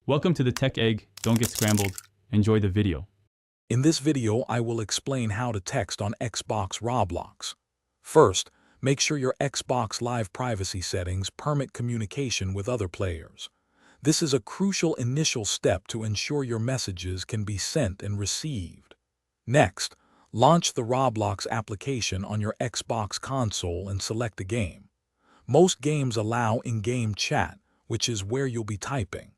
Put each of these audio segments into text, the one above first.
Welcome to the Tech Egg. Don't get scrambled. Enjoy the video. In this video, I will explain how to text on Xbox Roblox. First, make sure your Xbox Live privacy settings permit communication with other players. This is a crucial initial step to ensure your messages can be sent and received. Next, launch the Roblox application on your Xbox console and select a game. Most games allow in-game chat, which is where you'll be typing.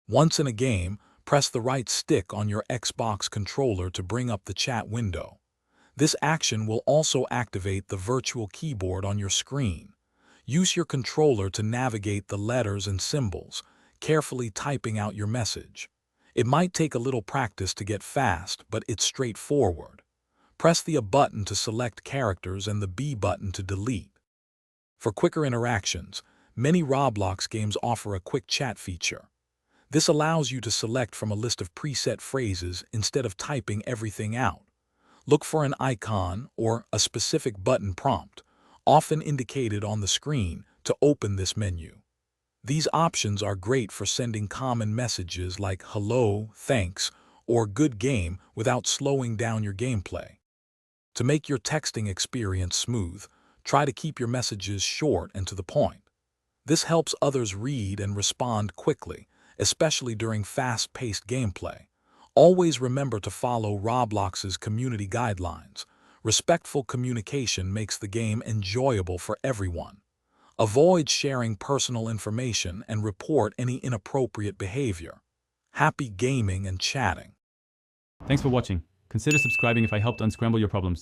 Once in a game, press the right stick on your Xbox controller to bring up the chat window. This action will also activate the virtual keyboard on your screen. Use your controller to navigate the letters and symbols, carefully typing out your message. It might take a little practice to get fast, but it's straightforward. Press the A button to select characters and the B button to delete. For quicker interactions, many Roblox games offer a quick chat feature. This allows you to select from a list of preset phrases instead of typing everything out. Look for an icon or a specific button prompt, often indicated on the screen, to open this menu. These options are great for sending common messages like hello, thanks, or good game without slowing down your gameplay. To make your texting experience smooth, try to keep your messages short and to the point. This helps others read and respond quickly, especially during fast-paced gameplay. Always remember to follow Roblox's community guidelines. Respectful communication makes the game enjoyable for everyone. Avoid sharing personal information and report any inappropriate behavior. Happy gaming and chatting. Thanks for watching. Consider subscribing if I helped unscramble your problems.